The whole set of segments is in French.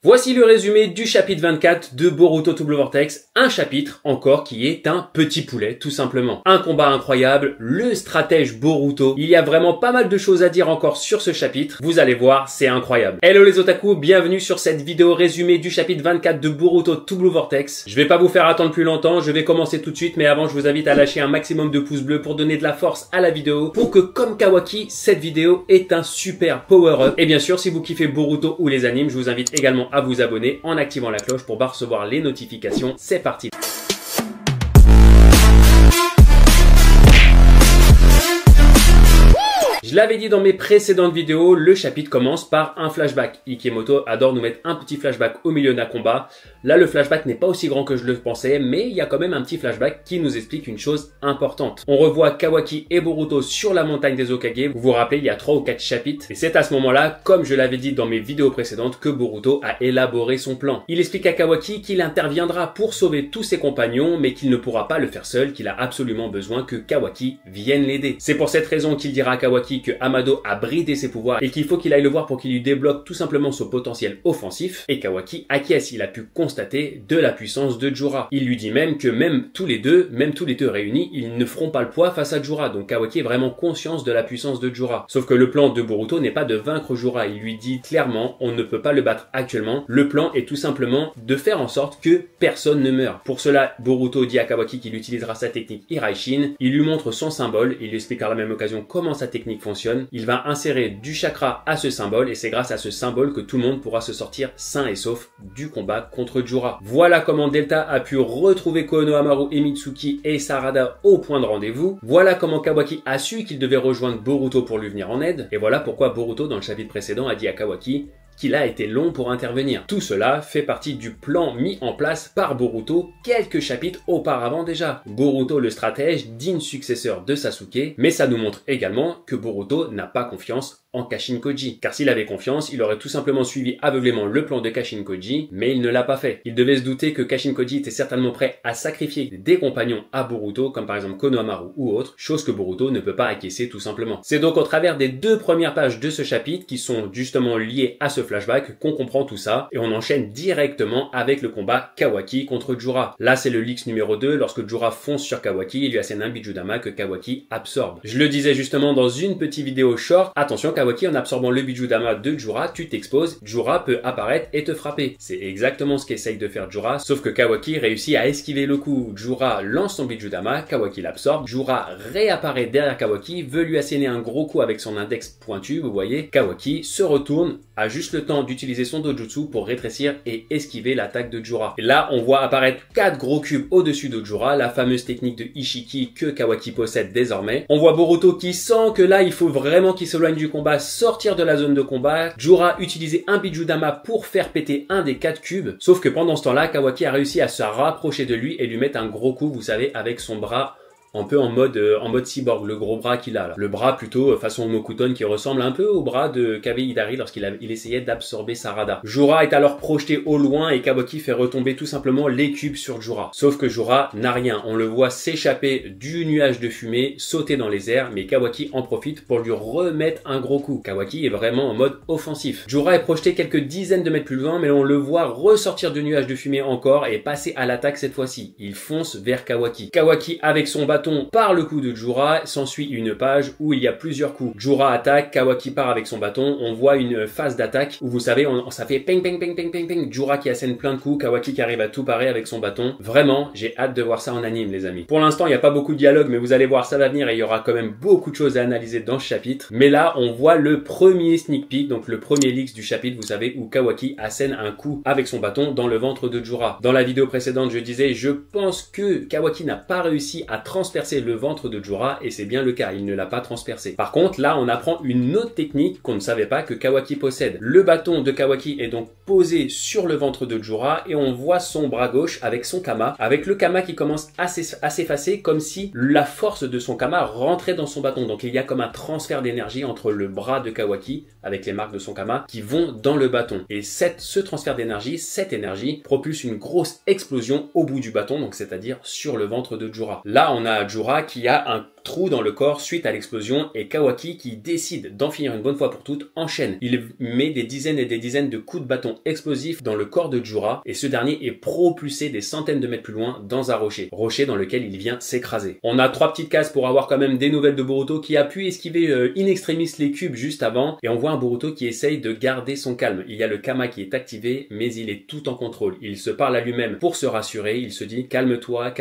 Voici le résumé du chapitre 24 de Boruto Double Vortex, un chapitre encore qui est un petit poulet tout simplement. Un combat incroyable, le stratège Boruto, il y a vraiment pas mal de choses à dire encore sur ce chapitre, vous allez voir, c'est incroyable. Hello les otaku, bienvenue sur cette vidéo résumée du chapitre 24 de Boruto Double Vortex. Je vais pas vous faire attendre plus longtemps, je vais commencer tout de suite, mais avant je vous invite à lâcher un maximum de pouces bleus pour donner de la force à la vidéo, pour que comme Kawaki, cette vidéo est un super power-up. Et bien sûr, si vous kiffez Boruto ou les animes, je vous invite également à vous abonner en activant la cloche pour recevoir les notifications. C'est parti. Je l'avais dit dans mes précédentes vidéos, le chapitre commence par un flashback. Ikemoto adore nous mettre un petit flashback au milieu d'un combat. Là, le flashback n'est pas aussi grand que je le pensais, mais il y a quand même un petit flashback qui nous explique une chose importante. On revoit Kawaki et Boruto sur la montagne des Hokage. Vous vous rappelez, il y a 3 ou 4 chapitres. Et c'est à ce moment-là, comme je l'avais dit dans mes vidéos précédentes, que Boruto a élaboré son plan. Il explique à Kawaki qu'il interviendra pour sauver tous ses compagnons, mais qu'il ne pourra pas le faire seul, qu'il a absolument besoin que Kawaki vienne l'aider. C'est pour cette raison qu'il dira à Kawaki que Amado a bridé ses pouvoirs et qu'il faut qu'il aille le voir pour qu'il lui débloque tout simplement son potentiel offensif. Et Kawaki acquiesce, il a pu constater de la puissance de Jura. Il lui dit même que même tous les deux réunis, ils ne feront pas le poids face à Jura. Donc Kawaki est vraiment conscience de la puissance de Jura. Sauf que le plan de Boruto n'est pas de vaincre Jura. Il lui dit clairement, on ne peut pas le battre actuellement. Le plan est tout simplement de faire en sorte que personne ne meure. Pour cela, Boruto dit à Kawaki qu'il utilisera sa technique Iraishin. Il lui montre son symbole. Il lui explique à la même occasion comment sa technique fonctionne. Il va insérer du chakra à ce symbole et c'est grâce à ce symbole que tout le monde pourra se sortir sain et sauf du combat contre Jura. Voilà comment Delta a pu retrouver Konohamaru et Mitsuki et Sarada au point de rendez-vous. Voilà comment Kawaki a su qu'il devait rejoindre Boruto pour lui venir en aide. Et voilà pourquoi Boruto dans le chapitre précédent a dit à Kawaki qu'il a été long pour intervenir. Tout cela fait partie du plan mis en place par Boruto quelques chapitres auparavant déjà. Boruto le stratège, digne successeur de Sasuke, mais ça nous montre également que Boruto n'a pas confiance en Kashin Koji. Car s'il avait confiance, il aurait tout simplement suivi aveuglément le plan de Kashin Koji, mais il ne l'a pas fait. Il devait se douter que Kashin Koji était certainement prêt à sacrifier des compagnons à Boruto, comme par exemple Konohamaru ou autre, chose que Boruto ne peut pas acquiescer tout simplement. C'est donc au travers des 2 premières pages de ce chapitre, qui sont justement liées à ce flashback, qu'on comprend tout ça, et on enchaîne directement avec le combat Kawaki contre Jura. Là, c'est le leaks numéro 2, lorsque Jura fonce sur Kawaki, il lui assène un Bijudama que Kawaki absorbe. Je le disais justement dans une petite vidéo short, attention Kawaki, en absorbant le Bijudama de Jura, tu t'exposes, Jura peut apparaître et te frapper. C'est exactement ce qu'essaye de faire Jura, sauf que Kawaki réussit à esquiver le coup. Jura lance son Bijudama, Kawaki l'absorbe, Jura réapparaît derrière Kawaki, veut lui asséner un gros coup avec son index pointu, vous voyez, Kawaki se retourne, a juste le temps d'utiliser son dojutsu pour rétrécir et esquiver l'attaque de Jura. Et là, on voit apparaître 4 gros cubes au-dessus de Jura, la fameuse technique de Ishiki que Kawaki possède désormais. On voit Boruto qui sent que là, il faut vraiment qu'il s'éloigne du combat, sortir de la zone de combat. Jura utiliser un Bijudama pour faire péter un des 4 cubes. Sauf que pendant ce temps-là, Kawaki a réussi à se rapprocher de lui et lui mettre un gros coup, vous savez, avec son bras un peu en mode cyborg, le gros bras qu'il a là. Le bras plutôt façon Mokuton qui ressemble un peu au bras de Kaveh Hidari lorsqu'il essayait d'absorber Sarada. Jura est alors projeté au loin et Kawaki fait retomber tout simplement les cubes sur Jura. Sauf que Jura n'a rien. On le voit s'échapper du nuage de fumée, sauter dans les airs, mais Kawaki en profite pour lui remettre un gros coup. Kawaki est vraiment en mode offensif. Jura est projeté quelques dizaines de mètres plus loin, mais on le voit ressortir du nuage de fumée encore et passer à l'attaque cette fois-ci. Il fonce vers Kawaki. Kawaki avec son bâton par le coup de Jura, s'ensuit une page où il y a plusieurs coups. Jura attaque, Kawaki part avec son bâton, on voit une phase d'attaque où vous savez, ça fait ping ping ping ping ping ping, Jura qui assène plein de coups, Kawaki qui arrive à tout parer avec son bâton. Vraiment, j'ai hâte de voir ça en anime les amis. Pour l'instant, il n'y a pas beaucoup de dialogue, mais vous allez voir, ça va venir et il y aura quand même beaucoup de choses à analyser dans ce chapitre. Mais là, on voit le premier sneak peek, donc le premier leaks du chapitre, vous savez, où Kawaki assène un coup avec son bâton dans le ventre de Jura. Dans la vidéo précédente, je disais, je pense que Kawaki n'a pas réussi à transpercer le ventre de Jura et c'est bien le cas, il ne l'a pas transpercé. Par contre, là, on apprend une autre technique qu'on ne savait pas que Kawaki possède. Le bâton de Kawaki est donc posé sur le ventre de Jura et on voit son bras gauche avec son kama, avec le kama qui commence à s'effacer comme si la force de son kama rentrait dans son bâton. Donc il y a comme un transfert d'énergie entre le bras de Kawaki avec les marques de son kama qui vont dans le bâton. Et ce transfert d'énergie, cette énergie propulse une grosse explosion au bout du bâton, donc c'est-à-dire sur le ventre de Jura. Là, on a a Jura qui a un trou dans le corps suite à l'explosion et Kawaki qui décide d'en finir une bonne fois pour toutes enchaîne. Il met des dizaines et des dizaines de coups de bâton explosifs dans le corps de Jura et ce dernier est propulsé des centaines de mètres plus loin dans un rocher dans lequel il vient s'écraser. On a 3 petites cases pour avoir quand même des nouvelles de Boruto qui a pu esquiver in extremis les cubes juste avant et on voit un Boruto qui essaye de garder son calme. Il y a le Kama qui est activé mais il est tout en contrôle. Il se parle à lui-même pour se rassurer. Il se dit calme-toi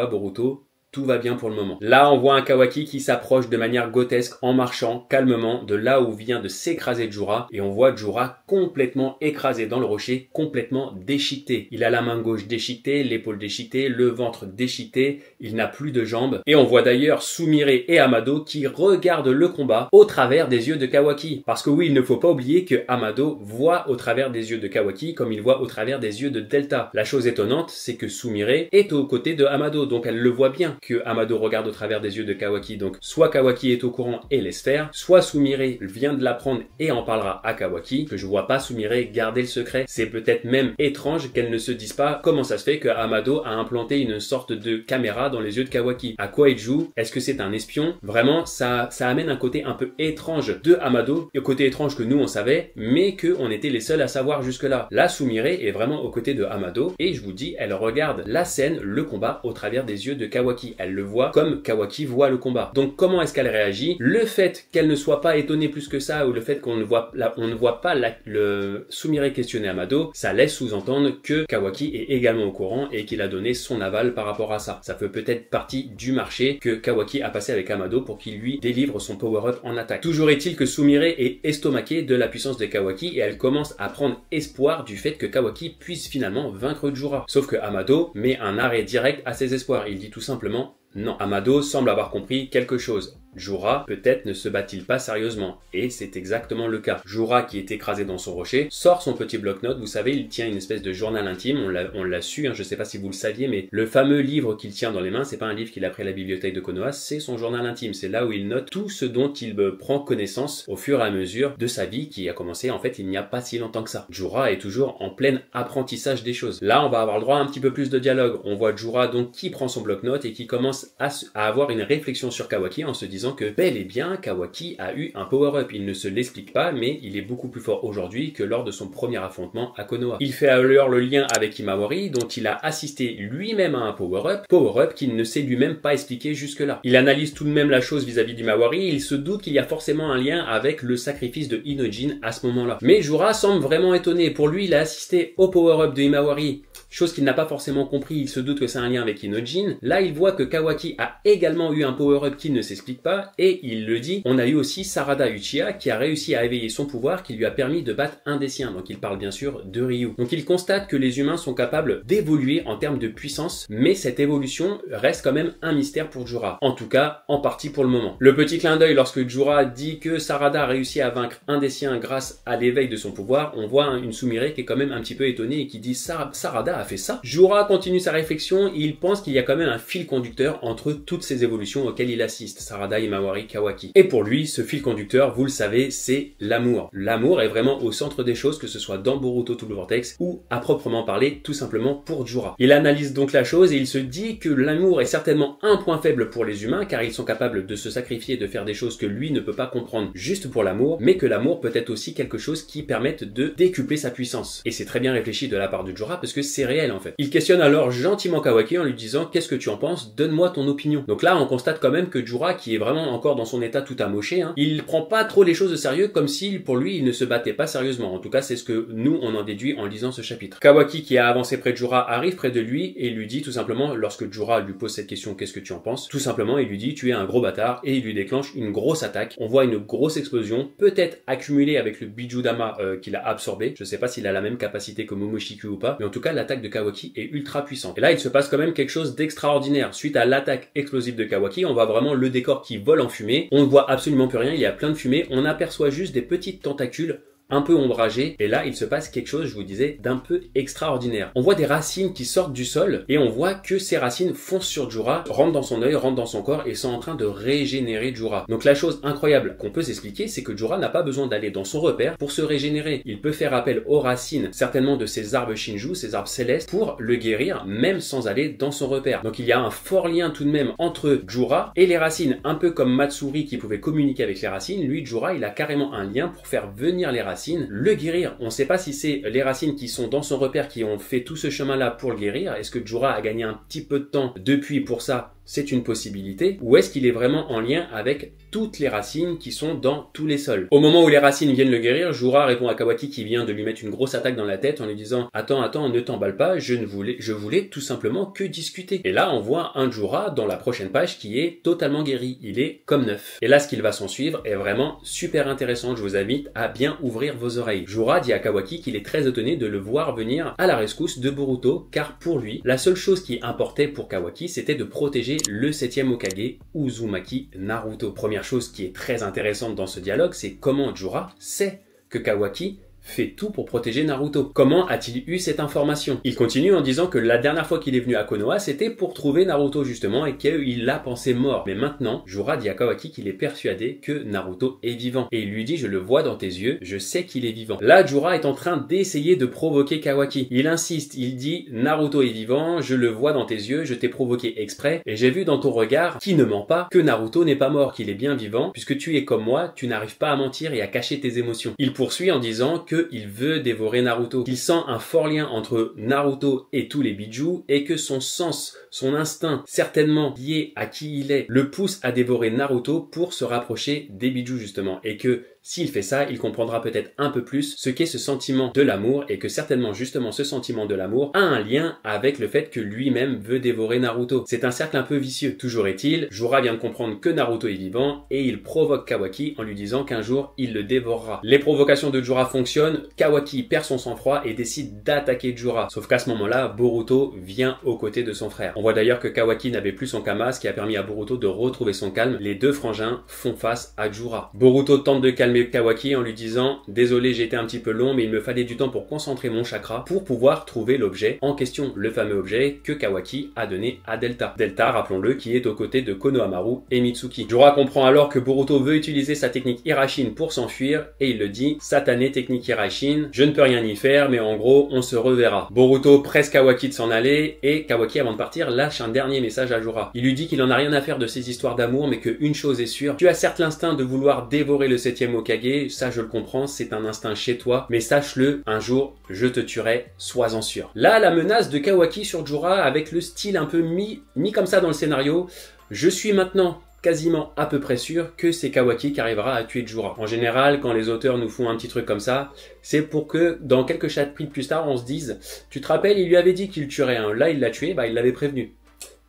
Boruto. Tout va bien pour le moment. Là, on voit un Kawaki qui s'approche de manière grotesque en marchant calmement de là où vient de s'écraser Jura et on voit Jura complètement écrasé dans le rocher, complètement déchiqueté. Il a la main gauche déchiquetée, l'épaule déchiquetée, le ventre déchiqueté, il n'a plus de jambes et on voit d'ailleurs Sumire et Amado qui regardent le combat au travers des yeux de Kawaki. Parce que oui, il ne faut pas oublier que Amado voit au travers des yeux de Kawaki comme il voit au travers des yeux de Delta. La chose étonnante, c'est que Sumire est aux côtés de Amado, donc elle le voit bien que Amado regarde au travers des yeux de Kawaki. Donc soit Kawaki est au courant et laisse faire, soit Sumire vient de l'apprendre et en parlera à Kawaki, que je vois pas Sumire garder le secret. C'est peut-être même étrange qu'elle ne se dise pas comment ça se fait que Amado a implanté une sorte de caméra dans les yeux de Kawaki. À quoi il joue? Est-ce que c'est un espion? Vraiment, ça amène un côté un peu étrange de Amado, le côté étrange que nous on savait, mais que on était les seuls à savoir jusque-là. Là, Sumire est vraiment aux côtés de Amado et je vous dis, elle regarde la scène, le combat au travers des yeux de Kawaki. Elle le voit comme Kawaki voit le combat. Donc comment est-ce qu'elle réagit? Le fait qu'elle ne soit pas étonnée plus que ça ou le fait qu'on ne voit pas le Sumire questionner Amado, ça laisse sous-entendre que Kawaki est également au courant et qu'il a donné son aval par rapport à ça. Ça fait peut-être partie du marché que Kawaki a passé avec Amado pour qu'il lui délivre son power-up en attaque. Toujours est-il que Sumire est estomaquée de la puissance de Kawaki et elle commence à prendre espoir du fait que Kawaki puisse finalement vaincre Jura. Sauf que Amado met un arrêt direct à ses espoirs. Il dit tout simplement non. Amado semble avoir compris quelque chose. Jura, peut-être ne se bat-il pas sérieusement. Et c'est exactement le cas. Jura, qui est écrasé dans son rocher, sort son petit bloc-notes. Vous savez, il tient une espèce de journal intime. On l'a su, hein, je ne sais pas si vous le saviez, mais le fameux livre qu'il tient dans les mains, c'est pas un livre qu'il a pris à la bibliothèque de Konoha, c'est son journal intime. C'est là où il note tout ce dont il prend connaissance au fur et à mesure de sa vie qui a commencé, en fait, il n'y a pas si longtemps que ça. Jura est toujours en plein apprentissage des choses. Là, on va avoir le droit à un petit peu plus de dialogue. On voit Jura, donc, qui prend son bloc-notes et qui commence à avoir une réflexion sur Kawaki en se disant que bel et bien Kawaki a eu un power-up. Il ne se l'explique pas, mais il est beaucoup plus fort aujourd'hui que lors de son premier affrontement à Konoha. Il fait alors le lien avec Himawari, dont il a assisté lui-même à un power-up qu'il ne sait lui-même pas expliquer jusque-là. Il analyse tout de même la chose vis-à-vis d'Himawari, il se doute qu'il y a forcément un lien avec le sacrifice de Inojin à ce moment-là. Mais Jura semble vraiment étonné. Pour lui, il a assisté au power-up de Himawari, chose qu'il n'a pas forcément compris, il se doute que c'est un lien avec Inojin. Là, il voit que Kawaki a également eu un power-up qui ne s'explique pas, et il le dit, on a eu aussi Sarada Uchiha qui a réussi à éveiller son pouvoir qui lui a permis de battre un des siens. Donc il parle bien sûr de Ryu. Donc il constate que les humains sont capables d'évoluer en termes de puissance, mais cette évolution reste quand même un mystère pour Jura. En tout cas, en partie pour le moment. Le petit clin d'œil lorsque Jura dit que Sarada a réussi à vaincre un des siens grâce à l'éveil de son pouvoir, on voit une Sumire qui est quand même un petit peu étonnée et qui dit Sarada a fait ça. Jura continue sa réflexion et il pense qu'il y a quand même un fil conducteur entre toutes ces évolutions auxquelles il assiste, Sarada, Himawari, Kawaki. Et pour lui, ce fil conducteur, vous le savez, c'est l'amour. L'amour est vraiment au centre des choses, que ce soit dans Boruto tout le Vortex ou à proprement parler, tout simplement pour Jura. Il analyse donc la chose et il se dit que l'amour est certainement un point faible pour les humains car ils sont capables de se sacrifier et de faire des choses que lui ne peut pas comprendre juste pour l'amour, mais que l'amour peut être aussi quelque chose qui permette de décupler sa puissance. Et c'est très bien réfléchi de la part de Jura parce que c'est réel en fait. Il questionne alors gentiment Kawaki en lui disant qu'est-ce que tu en penses, donne-moi ton opinion. Donc là on constate quand même que Jura, qui est vraiment encore dans son état tout amoché, il prend pas trop les choses au sérieux comme si pour lui il ne se battait pas sérieusement. En tout cas c'est ce que nous on en déduit en lisant ce chapitre. Kawaki, qui a avancé près de Jura, arrive près de lui et lui dit tout simplement, lorsque Jura lui pose cette question qu'est-ce que tu en penses, tout simplement il lui dit tu es un gros bâtard et il lui déclenche une grosse attaque. On voit une grosse explosion, peut-être accumulée avec le Bijudama qu'il a absorbé. Je sais pas s'il a la même capacité que Momoshiki ou pas, mais en tout cas l'attaque de Kawaki est ultra puissante. Et là il se passe quand même quelque chose d'extraordinaire. Suite à l'attaque explosive de Kawaki, on voit vraiment le décor qui vole en fumée. On ne voit absolument plus rien, il y a plein de fumée. On aperçoit juste des petites tentacules un peu ombragé, et là il se passe quelque chose, je vous disais, d'un peu extraordinaire. On voit des racines qui sortent du sol, et on voit que ces racines foncent sur Jura, rentrent dans son œil, rentrent dans son corps, et sont en train de régénérer Jura. Donc la chose incroyable qu'on peut s'expliquer, c'est que Jura n'a pas besoin d'aller dans son repère pour se régénérer. Il peut faire appel aux racines, certainement de ces arbres Shinju, ces arbres célestes, pour le guérir, même sans aller dans son repère. Donc il y a un fort lien tout de même entre Jura et les racines, un peu comme Matsuri qui pouvait communiquer avec les racines. Lui, Jura, il a carrément un lien pour faire venir les racines, le guérir. On ne sait pas si c'est les racines qui sont dans son repère qui ont fait tout ce chemin-là pour le guérir. Est-ce que Jura a gagné un petit peu de temps depuis pour ça? C'est une possibilité. Ou est-ce qu'il est vraiment en lien avec toutes les racines qui sont dans tous les sols? Au moment où les racines viennent le guérir, Jura répond à Kawaki qui vient de lui mettre une grosse attaque dans la tête en lui disant « Attends, ne t'emballe pas, je voulais tout simplement que discuter. » Et là, on voit un Jura dans la prochaine page qui est totalement guéri. Il est comme neuf. Et là, ce qu'il va s'en suivre est vraiment super intéressant. Je vous invite à bien ouvrir vos oreilles. Jura dit à Kawaki qu'il est très étonné de le voir venir à la rescousse de Boruto, car pour lui, la seule chose qui importait pour Kawaki, c'était de protéger le 7e Hokage, Uzumaki Naruto. Première chose qui est très intéressante dans ce dialogue, c'est comment Jura sait que Kawaki fait tout pour protéger Naruto. Comment a-t-il eu cette information? Il continue en disant que la dernière fois qu'il est venu à Konoha, c'était pour trouver Naruto justement et qu'il l'a pensé mort. Mais maintenant, Jura dit à Kawaki qu'il est persuadé que Naruto est vivant. Et il lui dit « Je le vois dans tes yeux, je sais qu'il est vivant ». Là, Jura est en train d'essayer de provoquer Kawaki. Il insiste, il dit « Naruto est vivant, je le vois dans tes yeux, je t'ai provoqué exprès et j'ai vu dans ton regard, qui ne ment pas, que Naruto n'est pas mort, qu'il est bien vivant, puisque tu es comme moi, tu n'arrives pas à mentir et à cacher tes émotions ». Il poursuit en disant qu'il veut dévorer Naruto, qu'il sent un fort lien entre Naruto et tous les Biju et que son sens, son instinct, certainement lié à qui il est, le pousse à dévorer Naruto pour se rapprocher des Biju justement, et que s'il fait ça, il comprendra peut-être un peu plus ce qu'est ce sentiment de l'amour et que certainement justement ce sentiment de l'amour a un lien avec le fait que lui-même veut dévorer Naruto. C'est un cercle un peu vicieux. Toujours est-il, Jura vient de comprendre que Naruto est vivant et il provoque Kawaki en lui disant qu'un jour il le dévorera. Les provocations de Jura fonctionnent, Kawaki perd son sang-froid et décide d'attaquer Jura. Sauf qu'à ce moment-là, Boruto vient aux côtés de son frère. On voit d'ailleurs que Kawaki n'avait plus son kama, ce qui a permis à Boruto de retrouver son calme. Les deux frangins font face à Jura. Boruto tente de calmer Kawaki en lui disant « Désolé, j'ai été un petit peu long, mais il me fallait du temps pour concentrer mon chakra pour pouvoir trouver l'objet en question, le fameux objet que Kawaki a donné à Delta. Delta, rappelons-le, qui est aux côtés de Konohamaru et Mitsuki. Jura comprend alors que Boruto veut utiliser sa technique Hirashin pour s'enfuir et il le dit « Satané technique Hirashin, je ne peux rien y faire, mais en gros, on se reverra. » Boruto presse Kawaki de s'en aller et Kawaki, avant de partir, lâche un dernier message à Jura. Il lui dit qu'il en a rien à faire de ces histoires d'amour, mais qu'une chose est sûre, tu as certes l'instinct de vouloir dévorer le 7e Hokage, ça je le comprends, c'est un instinct chez toi, mais sache-le, un jour, je te tuerai, sois-en sûr. Là, la menace de Kawaki sur Jura, avec le style un peu mis comme ça dans le scénario, je suis maintenant quasiment à peu près sûr que c'est Kawaki qui arrivera à tuer Jura. En général, quand les auteurs nous font un petit truc comme ça, c'est pour que dans quelques chapitres plus tard, on se dise, tu te rappelles, il lui avait dit qu'il tuerait un, là il l'a tué, bah il l'avait prévenu.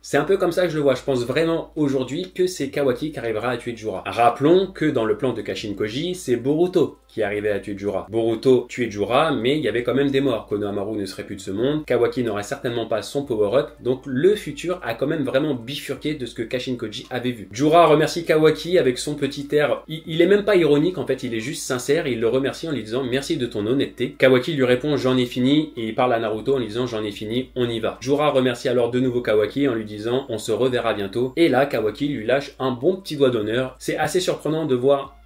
C'est un peu comme ça que je le vois. Je pense vraiment aujourd'hui que c'est Kawaki qui arrivera à tuer Jura. Rappelons que dans le plan de Kashin Koji, c'est Boruto qui arrivait à tuer Jura. Boruto tuait Jura, mais il y avait quand même des morts. Konohamaru ne serait plus de ce monde. Kawaki n'aurait certainement pas son power-up. Donc le futur a quand même vraiment bifurqué de ce que Kashin Koji avait vu. Jura remercie Kawaki avec son petit air. Il est même pas ironique en fait, il est juste sincère. Et il le remercie en lui disant merci de ton honnêteté. Kawaki lui répond j'en ai fini et il parle à Naruto en lui disant j'en ai fini, on y va. Jura remercie alors de nouveau Kawaki en lui disant on se reverra bientôt. Et là Kawaki lui lâche un bon petit doigt d'honneur. C'est assez surprenant de voir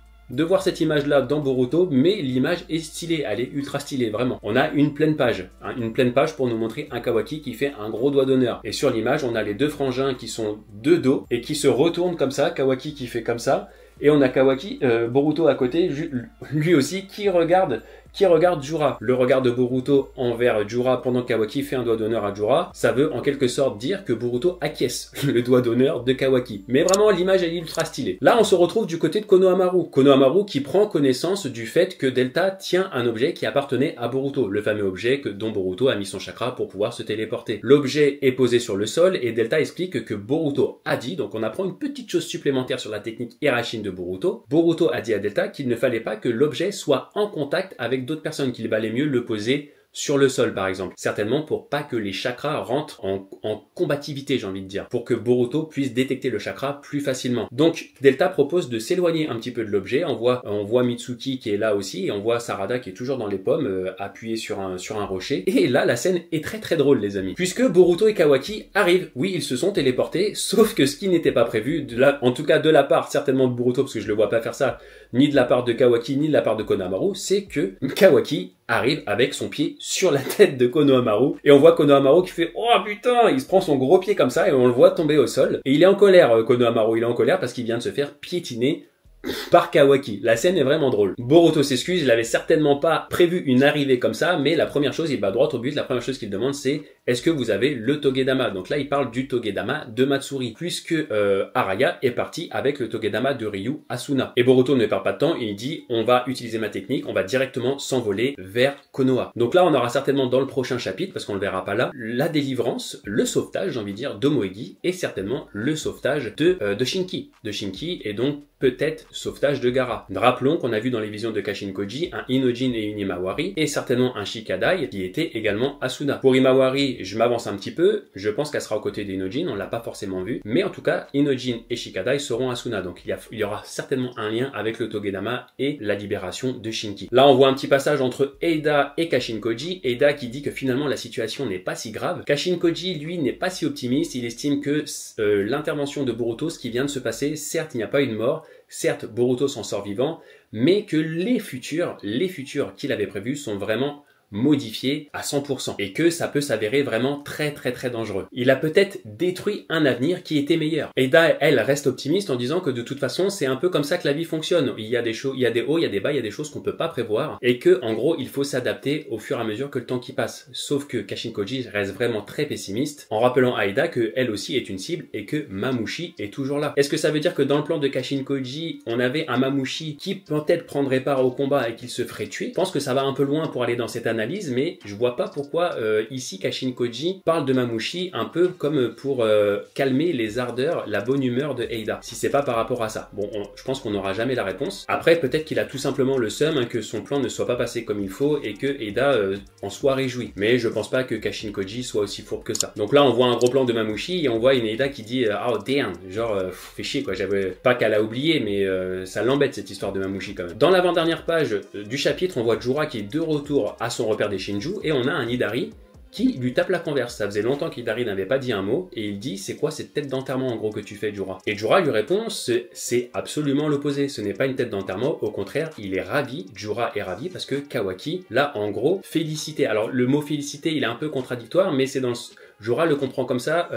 cette image-là dans Boruto, mais l'image est stylée, elle est ultra stylée, vraiment. On a une pleine page, une pleine page pour nous montrer un Kawaki qui fait un gros doigt d'honneur. Et sur l'image, on a les deux frangins qui sont de dos et qui se retournent comme ça, Kawaki qui fait comme ça, et on a Kawaki, Boruto à côté, lui aussi, qui regarde Jura. Le regard de Boruto envers Jura pendant que Kawaki fait un doigt d'honneur à Jura, ça veut en quelque sorte dire que Boruto acquiesce le doigt d'honneur de Kawaki. Mais vraiment, l'image est ultra stylée. Là, on se retrouve du côté de Konohamaru. Konohamaru qui prend connaissance du fait que Delta tient un objet qui appartenait à Boruto, le fameux objet dont Boruto a mis son chakra pour pouvoir se téléporter. L'objet est posé sur le sol et Delta explique que Boruto a dit, donc on apprend une petite chose supplémentaire sur la technique Hirashin de Boruto. Boruto a dit à Delta qu'il ne fallait pas que l'objet soit en contact avec d'autres personnes, qu'il valait mieux le poser sur le sol par exemple. Certainement pour pas que les chakras rentrent en combativité, j'ai envie de dire, pour que Boruto puisse détecter le chakra plus facilement. Donc Delta propose de s'éloigner un petit peu de l'objet. On voit Mitsuki qui est là aussi, et on voit Sarada qui est toujours dans les pommes, appuyé sur un rocher. Et là la scène est très très drôle les amis, puisque Boruto et Kawaki arrivent. Oui, ils se sont téléportés, sauf que ce qui n'était pas prévu, en tout cas de la part certainement de Boruto, parce que je le vois pas faire ça, ni de la part de Kawaki, ni de la part de Konohamaru, c'est que Kawaki arrive avec son pied sur la tête de Konohamaru, et on voit Konohamaru qui fait « Oh putain !» Il se prend son gros pied comme ça, et on le voit tomber au sol. Et il est en colère, Konohamaru, il est en colère parce qu'il vient de se faire piétiner par Kawaki. La scène est vraiment drôle. Boruto s'excuse, il avait certainement pas prévu une arrivée comme ça, mais la première chose, il va droit au but, la première chose qu'il demande c'est est-ce que vous avez le Togedama? Donc là il parle du Togedama de Matsuri, puisque Araya est parti avec le Togedama de Ryu Asuna. Et Boruto ne perd pas de temps et il dit on va utiliser ma technique, on va directement s'envoler vers Konoha. Donc là on aura certainement dans le prochain chapitre, parce qu'on le verra pas là, la délivrance, le sauvetage j'ai envie de dire de Moegi, et certainement le sauvetage de Shinki, et donc peut-être sauvetage de Gaara. Rappelons qu'on a vu dans les visions de Kashin Koji un Inojin et une Himawari, et certainement un Shikadai qui était également Asuna. Pour Himawari, je m'avance un petit peu, je pense qu'elle sera aux côtés d'Inojin, on l'a pas forcément vu, mais en tout cas, Inojin et Shikadai seront Asuna, donc il y aura certainement un lien avec le Togedama et la libération de Shinki. Là, on voit un petit passage entre Eida et Kashin Koji, Eida qui dit que finalement la situation n'est pas si grave. Kashin Koji, lui, n'est pas si optimiste, il estime que l'intervention de Boruto, ce qui vient de se passer, certes, il n'y a pas une mort, certes, Boruto s'en sort vivant, mais que les futurs qu'il avait prévus sont vraiment modifié à 100% et que ça peut s'avérer vraiment très très très dangereux. Il a peut-être détruit un avenir qui était meilleur. Eida, elle, reste optimiste en disant que de toute façon c'est un peu comme ça que la vie fonctionne. Il y a des hauts, il y a des bas, il y a des choses qu'on peut pas prévoir et que en gros il faut s'adapter au fur et à mesure que le temps qui passe. Sauf que Kashin Koji reste vraiment très pessimiste en rappelant à Eida que elle aussi est une cible et que Mamushi est toujours là. Est-ce que ça veut dire que dans le plan de Kashin Koji on avait un Mamushi qui peut-être prendrait part au combat et qu'il se ferait tuer? Je pense que ça va un peu loin pour aller dans cette analyse, mais je vois pas pourquoi ici Kashin Koji parle de Mamushi un peu comme pour calmer les ardeurs, la bonne humeur de Eida, si c'est pas par rapport à ça. Bon, je pense qu'on n'aura jamais la réponse. Après, peut-être qu'il a tout simplement le seum, que son plan ne soit pas passé comme il faut et que Eida en soit réjoui. Mais je pense pas que Kashin Koji soit aussi fourbe que ça. Donc là, on voit un gros plan de Mamushi et on voit une Eida qui dit oh damn, genre fait chier quoi, j'avais pas qu'elle a oublié, mais ça l'embête cette histoire de Mamushi quand même. Dans l'avant-dernière page du chapitre, on voit Jura qui est de retour à son repère des Shinju et on a un Hidari qui lui tape la converse. Ça faisait longtemps qu'Hidari n'avait pas dit un mot et il dit c'est quoi cette tête d'enterrement en gros que tu fais Jura? Et Jura lui répond c'est absolument l'opposé, ce n'est pas une tête d'enterrement, au contraire il est ravi, Jura est ravi parce que Kawaki l'a en gros félicité. Alors le mot félicité il est un peu contradictoire mais c'est dans le... Jura le comprend comme ça,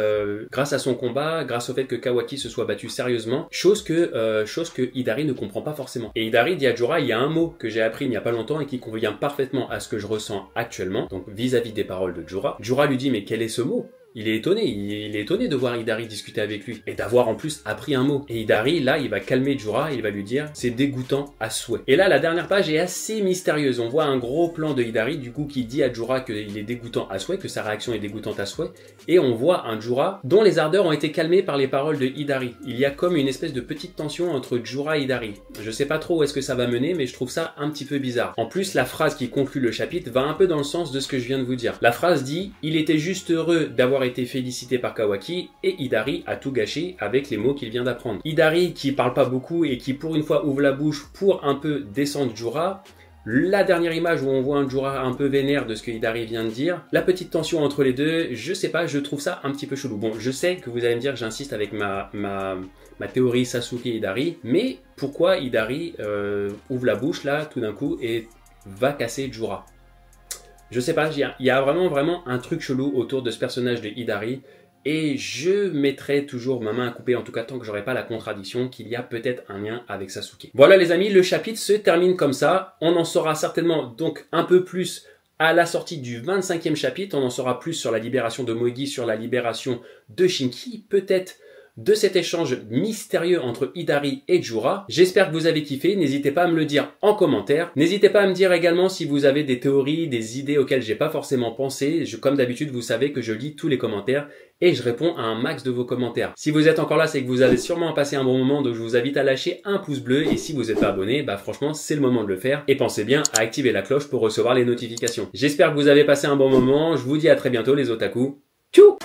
grâce à son combat, grâce au fait que Kawaki se soit battu sérieusement, chose que Hidari ne comprend pas forcément. Et Hidari dit à Jura, il y a un mot que j'ai appris il n'y a pas longtemps et qui convient parfaitement à ce que je ressens actuellement, donc vis-à-vis des paroles de Jura. Jura lui dit, mais quel est ce mot ? Il est étonné de voir Hidari discuter avec lui et d'avoir en plus appris un mot. Et Hidari, là, il va calmer Jura et il va lui dire c'est dégoûtant à souhait. Et là, la dernière page est assez mystérieuse. On voit un gros plan de Hidari, du coup, qui dit à Jura qu'il est dégoûtant à souhait, que sa réaction est dégoûtante à souhait. Et on voit un Jura dont les ardeurs ont été calmées par les paroles de Hidari. Il y a comme une espèce de petite tension entre Jura et Hidari. Je sais pas trop où est-ce que ça va mener, mais je trouve ça un petit peu bizarre. En plus, la phrase qui conclut le chapitre va un peu dans le sens de ce que je viens de vous dire. La phrase dit « Il était juste heureux d'avoir été félicité par Kawaki et Hidari a tout gâché avec les mots qu'il vient d'apprendre. » Hidari qui parle pas beaucoup et qui pour une fois ouvre la bouche pour un peu descendre Jura. La dernière image où on voit un Jura un peu vénère de ce que Hidari vient de dire. La petite tension entre les deux, je sais pas, je trouve ça un petit peu chelou. Bon, je sais que vous allez me dire, j'insiste avec ma théorie Sasuke Hidari, mais pourquoi Hidari ouvre la bouche là tout d'un coup et va casser Jura? Je sais pas, il y a vraiment un truc chelou autour de ce personnage de Hidari et je mettrai toujours ma main à couper, en tout cas tant que j'aurai pas la contradiction qu'il y a peut-être un lien avec Sasuke. Voilà les amis, le chapitre se termine comme ça. On en saura certainement donc un peu plus à la sortie du 25e chapitre. On en saura plus sur la libération de Moegi, sur la libération de Shinki, peut-être de cet échange mystérieux entre Hidari et Jura. J'espère que vous avez kiffé, n'hésitez pas à me le dire en commentaire. N'hésitez pas à me dire également si vous avez des théories, des idées auxquelles j'ai pas forcément pensé. Comme d'habitude, vous savez que je lis tous les commentaires et je réponds à un max de vos commentaires. Si vous êtes encore là, c'est que vous avez sûrement passé un bon moment, donc je vous invite à lâcher un pouce bleu et si vous n'êtes pas abonné, bah franchement, c'est le moment de le faire et pensez bien à activer la cloche pour recevoir les notifications. J'espère que vous avez passé un bon moment, je vous dis à très bientôt les otaku. Tchou!